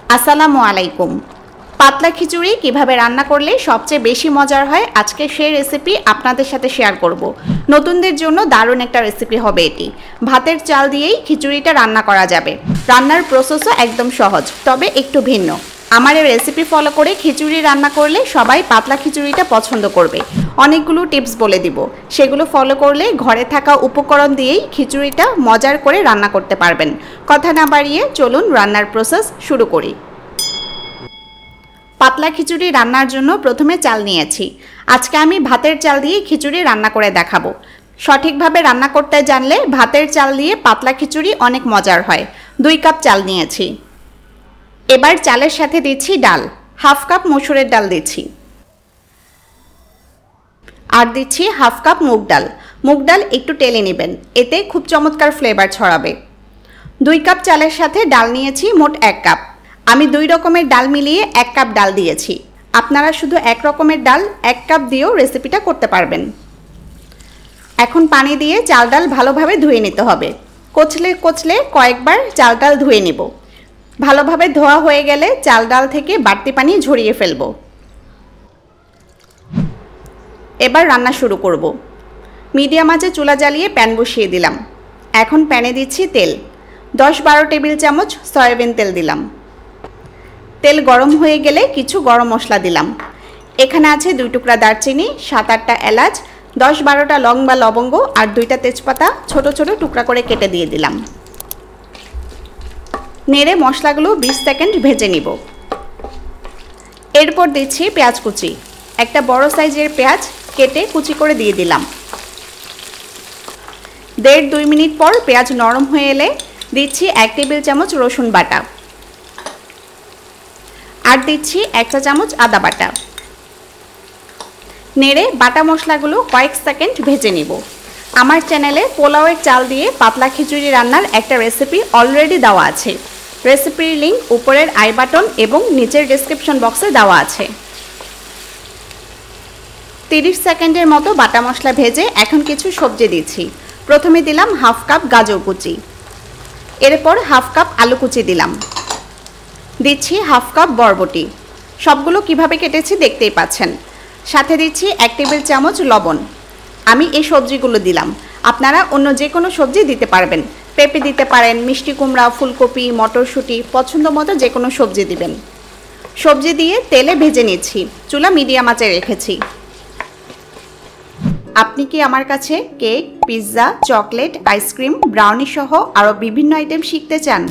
আসসালামু আলাইকুম। পাতলা খিচুড়ি কিভাবে রান্না করলে সবচেয়ে বেশি মজার হয় আজকে সেই রেসিপি আপনাদের সাথে শেয়ার করব। নতুনদের জন্য দারুণ একটা রেসিপি হবে এটি। ভাতের চাল দিয়েই খিচুড়িটা রান্না করা যাবে। রান্নার প্রসেসও একদম সহজ, তবে একটু ভিন্ন। আমার এই রেসিপি ফলো করে খিচুড়ি রান্না করলে সবাই পাতলা খিচুড়িটা পছন্দ করবে। অনেকগুলো টিপস বলে দিব, সেগুলো ফলো করলে ঘরে থাকা উপকরণ দিয়েই খিচুড়িটা মজার করে রান্না করতে পারবেন। কথা না বাড়িয়ে চলুন রান্নার প্রসেস শুরু করি। পাতলা খিচুড়ি রান্নার জন্য প্রথমে চাল নিয়েছি। আজকে আমি ভাতের চাল দিয়ে খিচুড়ি রান্না করে দেখাবো। সঠিকভাবে রান্না করতে জানলে ভাতের চাল দিয়ে পাতলা খিচুড়ি অনেক মজার হয়। 2 কাপ চাল নিয়েছি। এবার চালের সাথে দিচ্ছি ডাল, হাফ কাপ মসুরের ডাল দিচ্ছি, আর দিচ্ছি হাফ কাপ মুগ ডাল। মুগ ডাল একটু টেলে নেবেন, এতে খুব চমৎকার ফ্লেভার ছড়াবে। 2 কাপ চালের সাথে ডাল নিয়েছি মোট 1 কাপ। আমি 2 রকমের ডাল মিলিয়ে 1 কাপ ডাল দিয়েছি। আপনারা শুধু 1 রকমের ডাল 1 কাপ দিয়েও রেসিপিটা করতে পারবেন। এখন পানি দিয়ে চাল ডাল ভালোভাবে ধুয়ে নিতে হবে। কচলে কচলে কয়েকবার চাল ডাল ধুয়ে নেব। ভালোভাবে ধোয়া হয়ে গেলে চাল ডাল থেকে বাড়তি পানি ঝরিয়ে ফেলব। এবার রান্না শুরু করব। মিডিয়াম আঁচে চুলা জ্বালিয়ে প্যান বসিয়ে দিলাম। এখন প্যানে দিচ্ছি তেল। 10-12 টেবিল চামচ সয়াবিন তেল দিলাম। তেল গরম হয়ে গেলে কিছু গরম মশলা দিলাম। এখানে আছে 2 টুকরা দারচিনি, 7-8টা এলাচ, 10-12টা লং বা লবঙ্গ আর 2টা তেজপাতা ছোট ছোট টুকরা করে কেটে দিয়ে দিলাম। নেড়ে মশলাগুলো 20 সেকেন্ড ভেজে নিব। এরপর দিচ্ছি পেঁয়াজ কুচি। একটা বড় সাইজের পেঁয়াজ কেটে কুচি করে দিয়ে দিলাম। 1.5-2 মিনিট পর পেঁয়াজ নরম হয়ে এলে দিচ্ছি 1 টেবিল চামচ রসুন বাটা, আর দিচ্ছি 1 চা চামচ আদা বাটা। নেড়ে বাটা মশলাগুলো কয়েক সেকেন্ড ভেজে নিব। আমার চ্যানেলে পোলাওয়ের চাল দিয়ে পাতলা খিচুড়ি রান্নার একটা রেসিপি অলরেডি দেওয়া আছে। রেসিপির লিঙ্ক উপরের আই বাটন এবং নিচের ডেসক্রিপশন বক্সে দেওয়া আছে। 30 সেকেন্ডের মতো বাটা মশলা ভেজে এখন কিছু সবজি দিচ্ছি। প্রথমে দিলাম হাফ কাপ গাজর কুচি, এরপর হাফ কাপ আলু কুচি দিলাম, দিচ্ছি হাফ কাপ বরবটি। সবগুলো কিভাবে কেটেছি দেখতেই পাচ্ছেন। সাথে দিচ্ছি 1 টেবিল চামচ লবণ। আমি এই সবজিগুলো দিলাম। আপনারা অন্য যে কোনো সবজি দিতে পারবেন। পেঁপে দিতে পারেন, মিষ্টি কুমড়া, ফুলকপি, মটরশুঁটি, পছন্দ মতো যে কোনো সবজি দিবেন। সবজি দিয়ে তেলে ভেজে নিচ্ছি। চুলা মিডিয়াম আঁচে রেখেছি। আপনি কি আমার কাছে cake, pizza, chocolate, ice cream, brownie সহ আরও বিভিন্ন আইটেম শিখতে চান?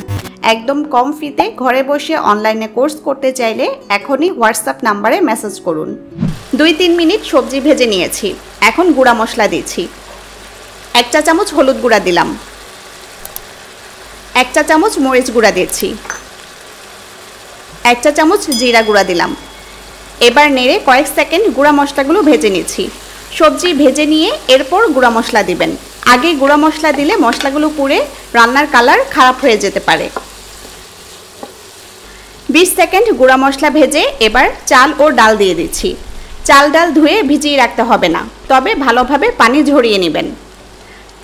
একদম কম ফিতে ঘরে বসে অনলাইনে কোর্স করতে চাইলে এখনই হোয়াটসঅ্যাপ নাম্বারে মেসেজ করুন। 2-3 মিনিট সবজি ভেজে নিয়েছি। এখন গুঁড়া মশলা দিচ্ছি। 1 চা চামচ হলুদ গুঁড়া দিলাম, 1 চা চামচ মরিচ গুঁড়া দিচ্ছি, 1 চা চামচ জিরা গুঁড়া দিলাম। এবার নেড়ে কয়েক সেকেন্ড গুঁড়া মশলাগুলো ভেজে নিচ্ছি। সবজি ভেজে নিয়ে এরপর গুঁড়া মশলা দিবেন। আগে গুঁড়া মশলা দিলে মশলাগুলো পুড়ে রান্নার কালার খারাপ হয়ে যেতে পারে। 20 সেকেন্ড গুঁড়া মশলা ভেজে এবার চাল ও ডাল দিয়ে দিচ্ছি। চাল ডাল ধুয়ে ভিজিয়ে রাখতে হবে না, তবে ভালোভাবে পানি ঝরিয়ে নেবেন।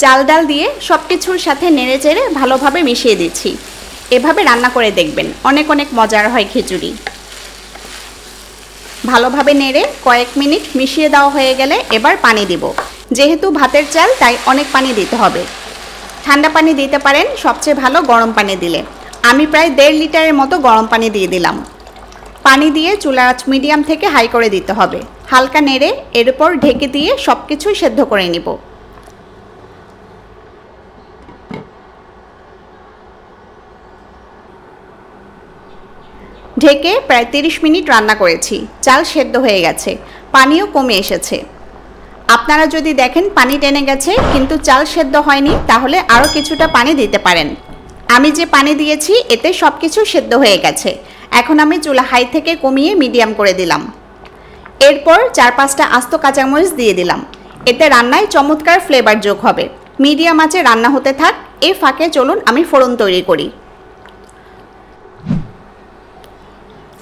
চাল ডাল দিয়ে সব কিছুর সাথে নেড়ে চেড়ে ভালোভাবে মিশিয়ে দিচ্ছি। এভাবে রান্না করে দেখবেন, অনেক অনেক মজার হয় খিচুড়ি। ভালোভাবে নেড়ে কয়েক মিনিট মিশিয়ে দেওয়া হয়ে গেলে এবার পানি দিব। যেহেতু ভাতের চাল তাই অনেক পানি দিতে হবে। ঠান্ডা পানি দিতে পারেন, সবচেয়ে ভালো গরম পানি দিলে। আমি প্রায় 1.5 লিটারের মতো গরম পানি দিয়ে দিলাম। পানি দিয়ে চুলার আঁচ মিডিয়াম থেকে হাই করে দিতে হবে। হালকা নেড়ে এরপর ঢেকে দিয়ে সব কিছুই সেদ্ধ করে নিব। ঢেকে প্রায় 30 মিনিট রান্না করেছি। চাল সেদ্ধ হয়ে গেছে, পানিও কমে এসেছে। আপনারা যদি দেখেন পানি টেনে গেছে কিন্তু চাল সেদ্ধ হয়নি, তাহলে আরও কিছুটা পানি দিতে পারেন। আমি যে পানি দিয়েছি এতে সব কিছু সেদ্ধ হয়ে গেছে। এখন আমি চুলা হাই থেকে কমিয়ে মিডিয়াম করে দিলাম। এরপর 4-5টা আস্ত কাঁচামরিচ দিয়ে দিলাম। এতে রান্নায় চমৎকার ফ্লেভার যোগ হবে। মিডিয়াম আঁচে রান্না হতে থাক। এই ফাঁকে চলুন আমি ফোড়ন তৈরি করি।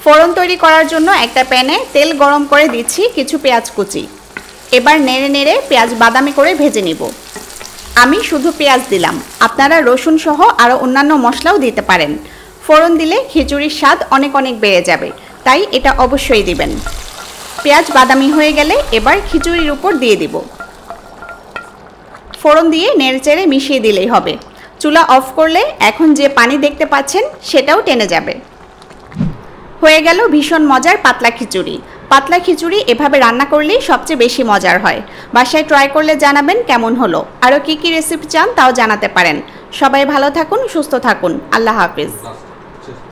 ফোড়ন তৈরি করার জন্য একটা প্যানে তেল গরম করে দিচ্ছি কিছু পেঁয়াজ কুচি। এবার নেড়ে নেড়ে পেঁয়াজ বাদামি করে ভেজে নিব। আমি শুধু পেঁয়াজ দিলাম, আপনারা রসুন সহ আরও অন্যান্য মশলাও দিতে পারেন। ফোড়ন দিলে খিচুড়ির স্বাদ অনেক অনেক বেড়ে যাবে, তাই এটা অবশ্যই দিবেন। পেঁয়াজ বাদামি হয়ে গেলে এবার খিচুড়ির উপর দিয়ে দিব। ফোড়ন দিয়ে নেড়েচেড়ে মিশিয়ে দিলেই হবে। চুলা অফ করলে এখন যে পানি দেখতে পাচ্ছেন সেটাও টেনে যাবে। হয়ে গেল ভীষণ মজার পাতলা খিচুড়ি। পাতলা খিচুড়ি এভাবে রান্না করলেই সবচেয়ে বেশি মজার হয়। বাসায় ট্রাই করলে জানাবেন কেমন হলো। আরও কী রেসিপি চান তাও জানাতে পারেন। সবাই ভালো থাকুন, সুস্থ থাকুন। আল্লাহ হাফিজ।